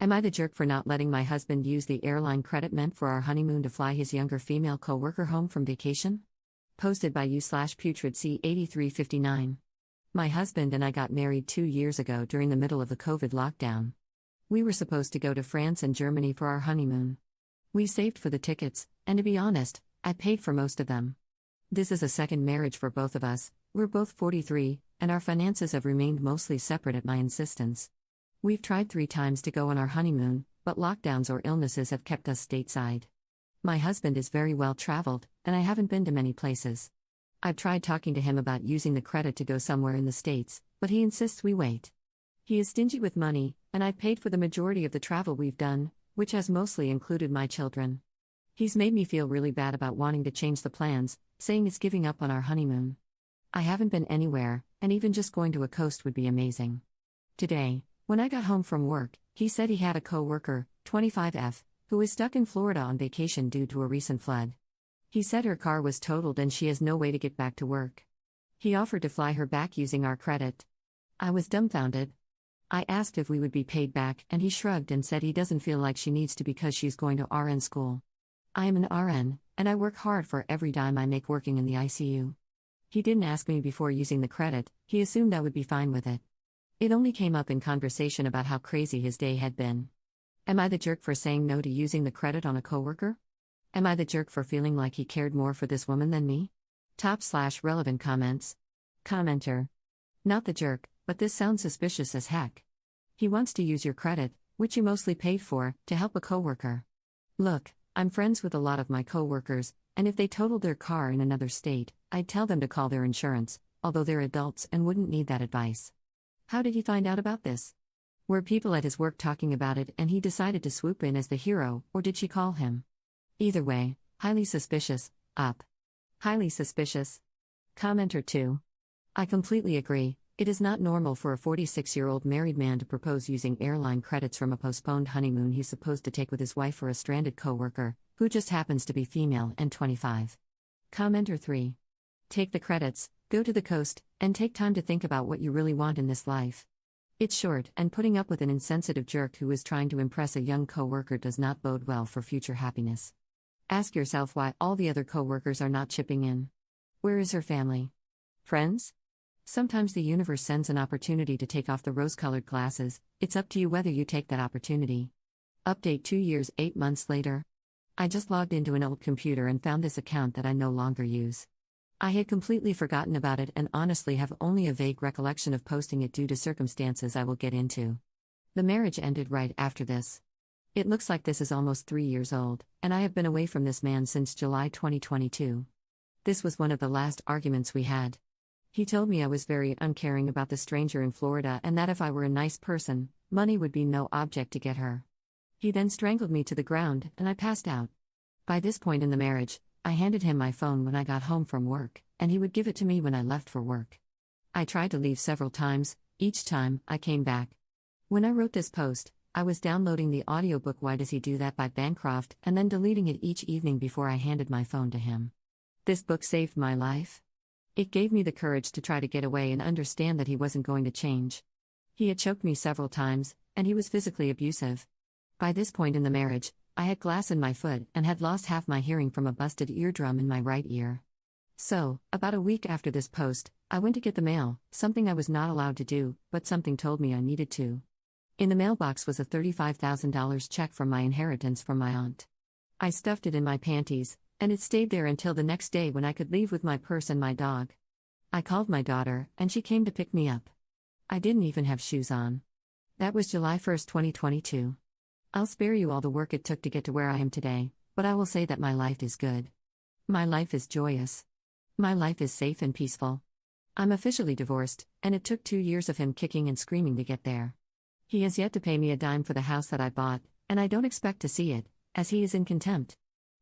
Am I the jerk for not letting my husband use the airline credit meant for our honeymoon to fly his younger female co-worker home from vacation? Posted by you/putrid C8359. My husband and I got married 2 years ago during the middle of the COVID lockdown. We were supposed to go to France and Germany for our honeymoon. We saved for the tickets, and to be honest, I paid for most of them. This is a second marriage for both of us. We're both 43, and our finances have remained mostly separate at my insistence. We've tried 3 times to go on our honeymoon, but lockdowns or illnesses have kept us stateside. My husband is very well traveled, and I haven't been to many places. I've tried talking to him about using the credit to go somewhere in the States, but he insists we wait. He is stingy with money, and I've paid for the majority of the travel we've done, which has mostly included my children. He's made me feel really bad about wanting to change the plans, saying it's giving up on our honeymoon. I haven't been anywhere, and even just going to a coast would be amazing. Today, when I got home from work, he said he had a co-worker, 25F, who is stuck in Florida on vacation due to a recent flood. He said her car was totaled and she has no way to get back to work. He offered to fly her back using our credit. I was dumbfounded. I asked if we would be paid back, and he shrugged and said he doesn't feel like she needs to because she's going to RN school. I am an RN, and I work hard for every dime I make working in the ICU. He didn't ask me before using the credit, he assumed I would be fine with it. It only came up in conversation about how crazy his day had been. Am I the jerk for saying no to using the credit on a coworker? Am I the jerk for feeling like he cared more for this woman than me? Top/relevant comments. Commenter. Not the jerk, but this sounds suspicious as heck. He wants to use your credit, which you mostly paid for, to help a coworker. Look, I'm friends with a lot of my coworkers, and if they totaled their car in another state, I'd tell them to call their insurance, although they're adults and wouldn't need that advice. How did he find out about this? Were people at his work talking about it and he decided to swoop in as the hero, or did she call him? Either way, highly suspicious. Up. Highly suspicious. Commenter 2. I completely agree. It is not normal for a 46-year-old married man to propose using airline credits from a postponed honeymoon he's supposed to take with his wife for a stranded coworker, who just happens to be female and 25. Commenter 3. Take the credits, go to the coast, and take time to think about what you really want in this life. It's short, and putting up with an insensitive jerk who is trying to impress a young coworker does not bode well for future happiness. Ask yourself why all the other coworkers are not chipping in. Where is her family? Friends? Sometimes the universe sends an opportunity to take off the rose-colored glasses. It's up to you whether you take that opportunity. Update 2 years, 8 months later. I just logged into an old computer and found this account that I no longer use. I had completely forgotten about it and honestly have only a vague recollection of posting it due to circumstances I will get into. The marriage ended right after this. It looks like this is almost 3 years old, and I have been away from this man since July 2022. This was one of the last arguments we had. He told me I was very uncaring about the stranger in Florida and that if I were a nice person, money would be no object to get her. He then strangled me to the ground, and I passed out. By this point in the marriage, I handed him my phone when I got home from work, and he would give it to me when I left for work. I tried to leave several times, each time I came back. When I wrote this post, I was downloading the audiobook Why Does He Do That by Bancroft and then deleting it each evening before I handed my phone to him. This book saved my life. It gave me the courage to try to get away and understand that he wasn't going to change. He had choked me several times, and he was physically abusive. By this point in the marriage, I had glass in my foot and had lost half my hearing from a busted eardrum in my right ear. So, about a week after this post, I went to get the mail, something I was not allowed to do, but something told me I needed to. In the mailbox was a $35,000 check from my inheritance from my aunt. I stuffed it in my panties, and it stayed there until the next day when I could leave with my purse and my dog. I called my daughter, and she came to pick me up. I didn't even have shoes on. That was July 1, 2022. I'll spare you all the work it took to get to where I am today, but I will say that my life is good. My life is joyous. My life is safe and peaceful. I'm officially divorced, and it took 2 years of him kicking and screaming to get there. He has yet to pay me a dime for the house that I bought, and I don't expect to see it, as he is in contempt.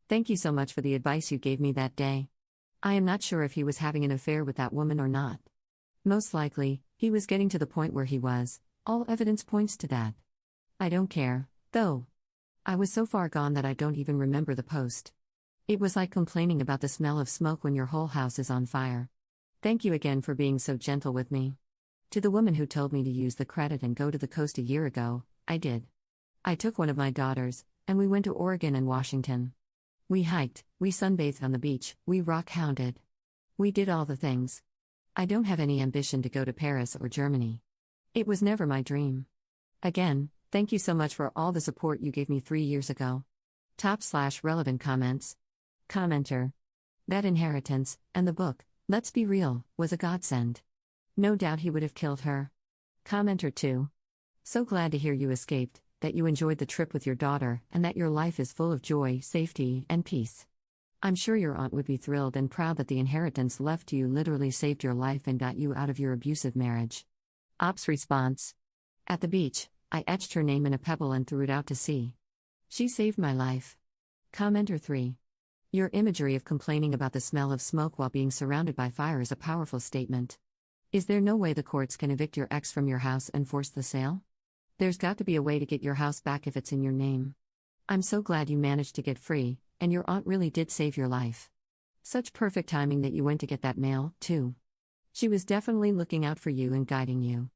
Thank you so much for the advice you gave me that day. I am not sure if he was having an affair with that woman or not. Most likely, he was getting to the point where he was. All evidence points to that. I don't care, though. I was so far gone that I don't even remember the post. It was like complaining about the smell of smoke when your whole house is on fire. Thank you again for being so gentle with me. To the woman who told me to use the credit and go to the coast a year ago, I did. I took one of my daughters, and we went to Oregon and Washington. We hiked, we sunbathed on the beach, we rock hounded. We did all the things. I don't have any ambition to go to Paris or Germany. It was never my dream. Again, thank you so much for all the support you gave me 3 years ago. Top/relevant comments. Commenter. That inheritance, and the book, let's be real, was a godsend. No doubt he would have killed her. Commenter 2. So glad to hear you escaped, that you enjoyed the trip with your daughter, and that your life is full of joy, safety, and peace. I'm sure your aunt would be thrilled and proud that the inheritance left to you literally saved your life and got you out of your abusive marriage. Op's response. At the beach, I etched her name in a pebble and threw it out to sea. She saved my life. Commenter 3. Your imagery of complaining about the smell of smoke while being surrounded by fire is a powerful statement. Is there no way the courts can evict your ex from your house and force the sale? There's got to be a way to get your house back if it's in your name. I'm so glad you managed to get free, and your aunt really did save your life. Such perfect timing that you went to get that mail, too. She was definitely looking out for you and guiding you.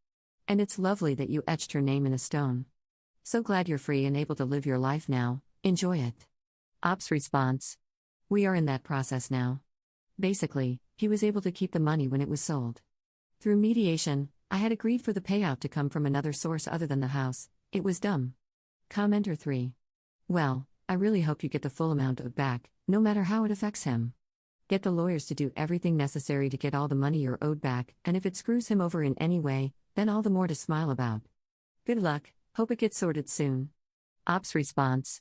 And it's lovely that you etched her name in a stone. So glad you're free and able to live your life now, enjoy it. Op's response. We are in that process now. Basically, he was able to keep the money when it was sold. Through mediation, I had agreed for the payout to come from another source other than the house. It was dumb. Commenter 3. Well, I really hope you get the full amount of back, no matter how it affects him. Get the lawyers to do everything necessary to get all the money you're owed back, and if it screws him over in any way, then all the more to smile about. Good luck, hope it gets sorted soon. Op's response.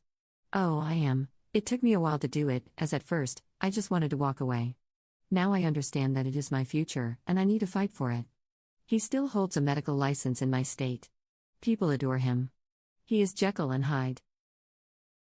Oh, I am. It took me a while to do it, as at first, I just wanted to walk away. Now I understand that it is my future, and I need to fight for it. He still holds a medical license in my state. People adore him. He is Jekyll and Hyde.